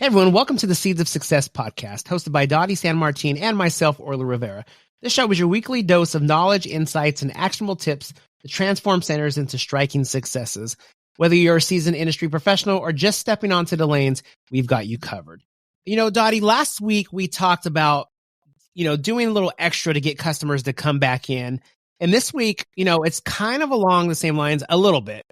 Hey everyone, welcome to the Seeds of Success podcast, hosted by Dottie San Martin and myself, Orly Rivera. This show is your weekly dose of knowledge, insights, and actionable tips to transform centers into striking successes. Whether you're a seasoned industry professional or just stepping onto the lanes, we've got you covered. You know, Dottie, last week we talked about, doing a little extra to get customers to come back in. And this week, it's kind of along the same lines a little bit.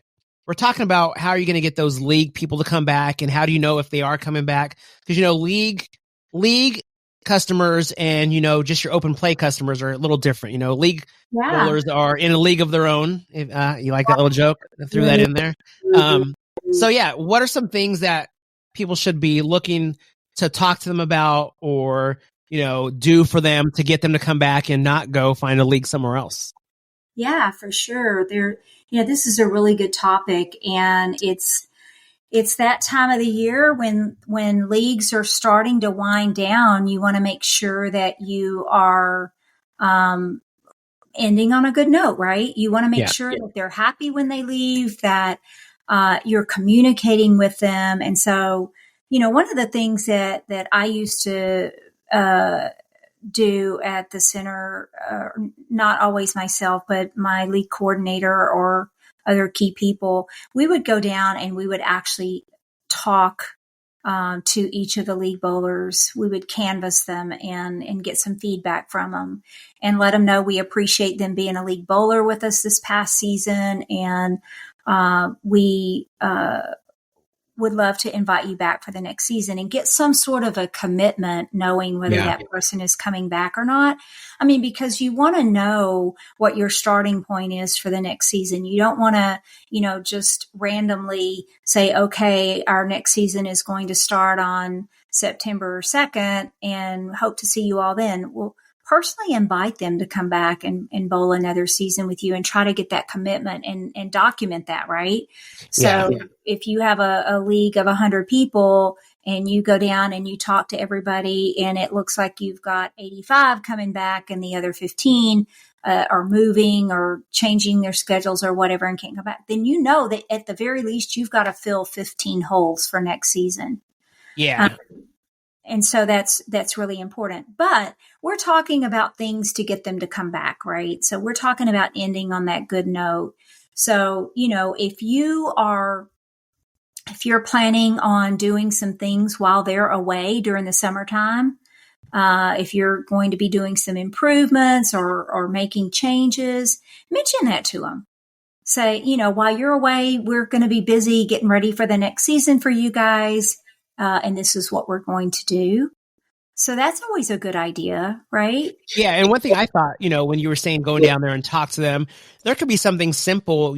We're talking about how are you going to get those league people to come back, and how do you know if they are coming back? Because, league customers and, just your open play customers are a little different. League bowlers are in a league of their own. If, you like that little joke? I threw that in there. What are some things that people should be looking to talk to them about or, do for them to get them to come back and not go find a league somewhere else? Yeah, for sure. This is a really good topic, and it's that time of the year when leagues are starting to wind down. You want to make sure that you are ending on a good note, right? You want to make sure that they're happy when they leave, that you're communicating with them. And so, one of the things that I used to do at the center, not always myself, but my league coordinator or other key people, we would go down and we would actually talk to each of the league bowlers. We would canvass them and get some feedback from them and let them know we appreciate them being a league bowler with us this past season. And we would love to invite you back for the next season, and get some sort of a commitment knowing whether that person is coming back or not. I mean, because you want to know what your starting point is for the next season. You don't want to, just randomly say, okay, our next season is going to start on September 2nd and hope to see you all then. Well, personally invite them to come back and bowl another season with you, and try to get that commitment and document that, right? So if you have a league of 100 people and you go down and you talk to everybody and it looks like you've got 85 coming back and the other 15 are moving or changing their schedules or whatever and can't come back, then you know that at the very least you've got to fill 15 holes for next season. Yeah. And so that's really important. But we're talking about things to get them to come back, right? So we're talking about ending on that good note. So, if you're planning on doing some things while they're away during the summertime, if you're going to be doing some improvements or making changes, mention that to them. Say, while you're away, we're going to be busy getting ready for the next season for you guys. And this is what we're going to do. So that's always a good idea, right? Yeah. And one thing I thought, when you were saying going down there and talk to them, there could be something simple,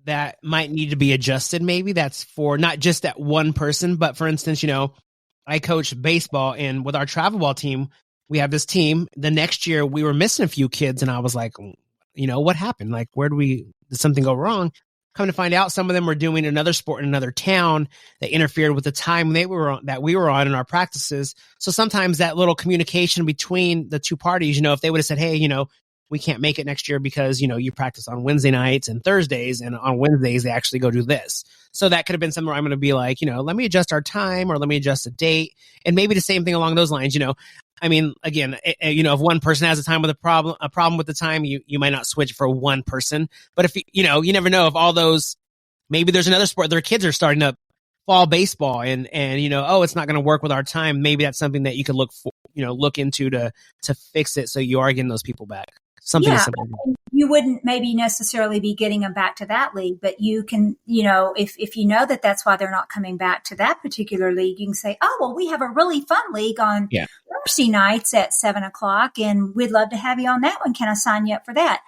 that might need to be adjusted. Maybe that's for not just that one person, but for instance, I coach baseball, and with our travel ball team, we have this team. The next year we were missing a few kids, and I was like, what happened? Like, did something go wrong? Come to find out, some of them were doing another sport in another town that interfered with the time we were on in our practices. So sometimes that little communication between the two parties, if they would have said, hey, we can't make it next year because, you practice on Wednesday nights and Thursdays, and on Wednesdays they actually go do this. So that could have been something where I'm going to be like, let me adjust our time, or let me adjust the date. And maybe the same thing along those lines, I mean, again, if one person has a problem with the time, you might not switch for one person. But if you never know if all those, maybe there's another sport, their kids are starting up fall baseball, and it's not going to work with our time. Maybe that's something that you could look into to fix it, so you are getting those people back. Something simple. You wouldn't maybe necessarily be getting them back to that league, but you can, if you know that that's why they're not coming back to that particular league, you can say, oh, well, we have a really fun league on Thursday nights at 7:00, and we'd love to have you on that one. Can I sign you up for that?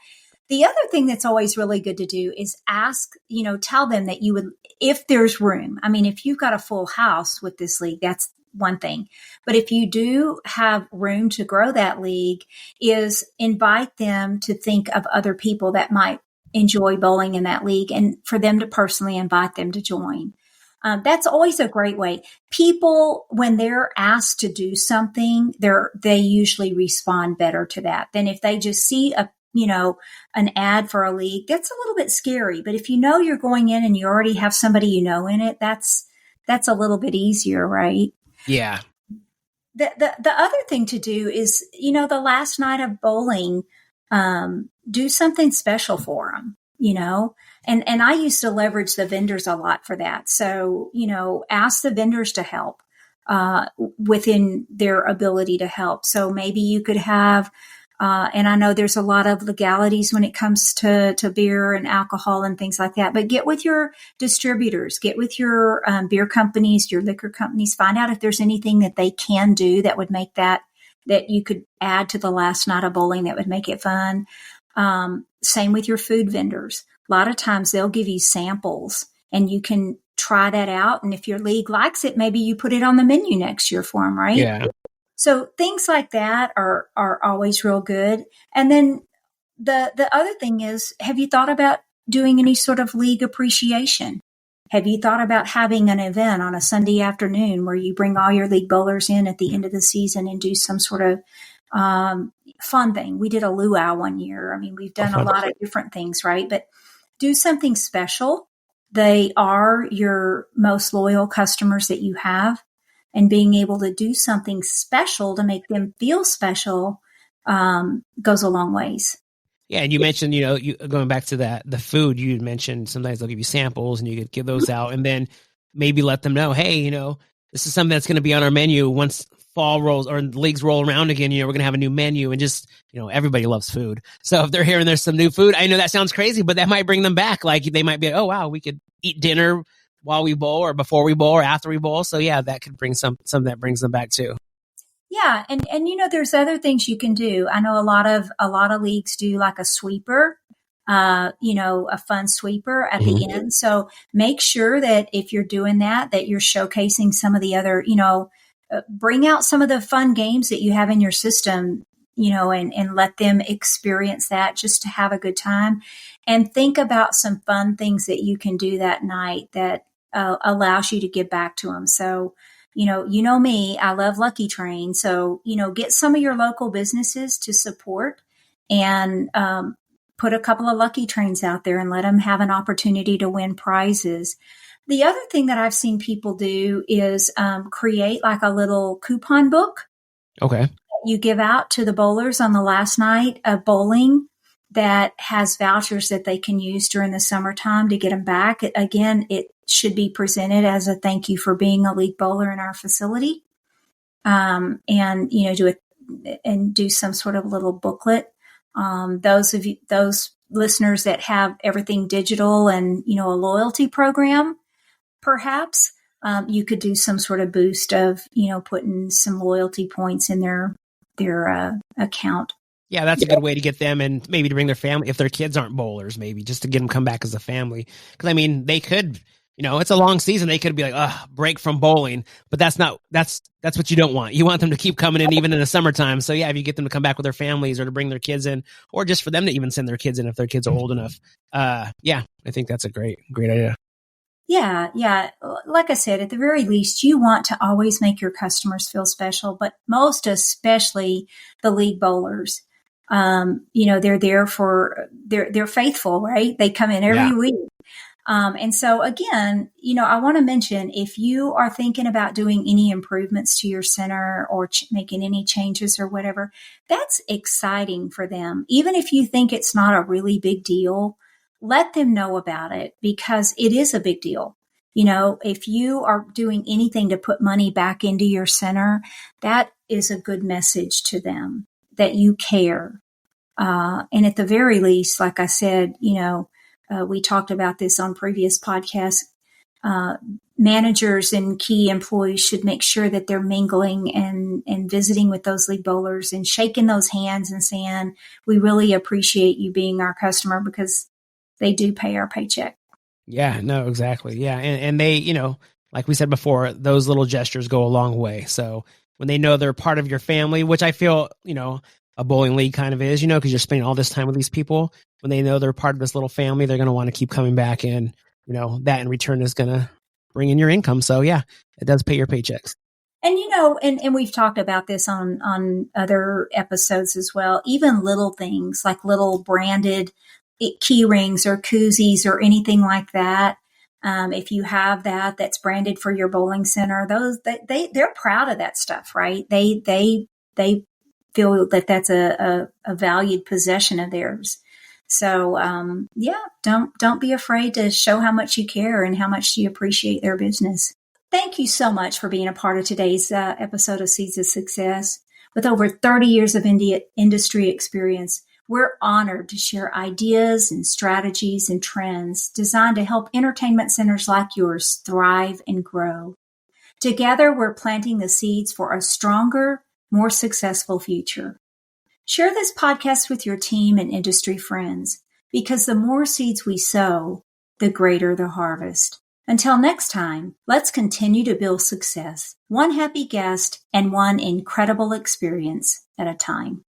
The other thing that's always really good to do is ask, tell them that you would, if there's room. I mean, if you've got a full house with this league, that's one thing. But if you do have room to grow that league, is invite them to think of other people that might enjoy bowling in that league, and for them to personally invite them to join. That's always a great way. People, when they're asked to do something, they usually respond better to that than if they just see an ad for a league. That's a little bit scary. But if you're going in and you already have somebody in it, that's that's a little bit easier, right? Yeah. The other thing to do is, the last night of bowling, do something special for them, and I used to leverage the vendors a lot for that. So, ask the vendors to help, within their ability to help. So maybe you could have, and I know there's a lot of legalities when it comes to beer and alcohol and things like that, but get with your distributors, get with your beer companies, your liquor companies, find out if there's anything that they can do that would make that you could add to the last night of bowling that would make it fun. Same with your food vendors. A lot of times they'll give you samples and you can try that out. And if your league likes it, maybe you put it on the menu next year for them, right? Yeah. So things like that are always real good. And then the other thing is, have you thought about doing any sort of league appreciation? Have you thought about having an event on a Sunday afternoon where you bring all your league bowlers in at the end of the season and do some sort of fun thing? We did a luau one year. I mean, we've done a lot of different things, right? But do something special. They are your most loyal customers that you have. And being able to do something special to make them feel special goes a long ways. Yeah, and you mentioned, you going back to the food, you mentioned sometimes they'll give you samples and you could give those out and then maybe let them know, hey, this is something that's going to be on our menu once fall rolls or leagues roll around again, we're going to have a new menu and just, everybody loves food. So if they're hearing there's some new food, I know that sounds crazy, but that might bring them back. Like they might be, oh, wow, we could eat dinner while we bowl or before we bowl or after we bowl. So yeah, that could bring something that brings them back too. Yeah. And there's other things you can do. I know a lot of leagues do like a sweeper, a fun sweeper at the end. So make sure that if you're doing that you're showcasing some of the other, bring out some of the fun games that you have in your system, and let them experience that just to have a good time, and think about some fun things that you can do that night that allows you to give back to them. So, me, I love Lucky Train. So, get some of your local businesses to support and put a couple of Lucky Trains out there and let them have an opportunity to win prizes. The other thing that I've seen people do is create like a little coupon book. Okay. You give out to the bowlers on the last night of bowling that has vouchers that they can use during the summertime to get them back. Again, it should be presented as a thank you for being a league bowler in our facility. And, do some sort of little booklet. Those listeners that have everything digital and, a loyalty program, perhaps, you could do some sort of boost of, putting some loyalty points in their account. Yeah, that's a good way to get them and maybe to bring their family, if their kids aren't bowlers, maybe just to get them come back as a family. Because, they could, it's a long season. They could be like, break from bowling. But that's what you don't want. You want them to keep coming in even in the summertime. So, yeah, if you get them to come back with their families or to bring their kids in or just for them to even send their kids in if their kids are old enough. I think that's a great idea. Yeah. Like I said, at the very least, you want to always make your customers feel special, but most especially the league bowlers. They're there they're faithful, right? They come in every week. And so again, I want to mention, if you are thinking about doing any improvements to your center or making any changes or whatever, that's exciting for them. Even if you think it's not a really big deal, let them know about it, because it is a big deal. If you are doing anything to put money back into your center, that is a good message to them that you care. And at the very least, like I said, we talked about this on previous podcasts. Managers and key employees should make sure that they're mingling and visiting with those league bowlers and shaking those hands and saying, we really appreciate you being our customer, because they do pay our paycheck. Yeah, no, exactly. Yeah. And they, like we said before, those little gestures go a long way. So when they know they're part of your family, which I feel, a bowling league kind of is, because you're spending all this time with these people, when they know they're part of this little family, they're going to want to keep coming back, and, that in return is going to bring in your income. So yeah, it does pay your paychecks. And, and we've talked about this on other episodes as well, even little things like little branded key rings or koozies or anything like that. If you have that's branded for your bowling center, they're proud of that stuff, right? They feel that that's a valued possession of theirs. So, don't be afraid to show how much you care and how much you appreciate their business. Thank you so much for being a part of today's episode of Seeds of Success. With over 30 years of industry experience, we're honored to share ideas and strategies and trends designed to help entertainment centers like yours thrive and grow. Together, we're planting the seeds for a stronger, more successful future. Share this podcast with your team and industry friends, because the more seeds we sow, the greater the harvest. Until next time, let's continue to build success, one happy guest and one incredible experience at a time.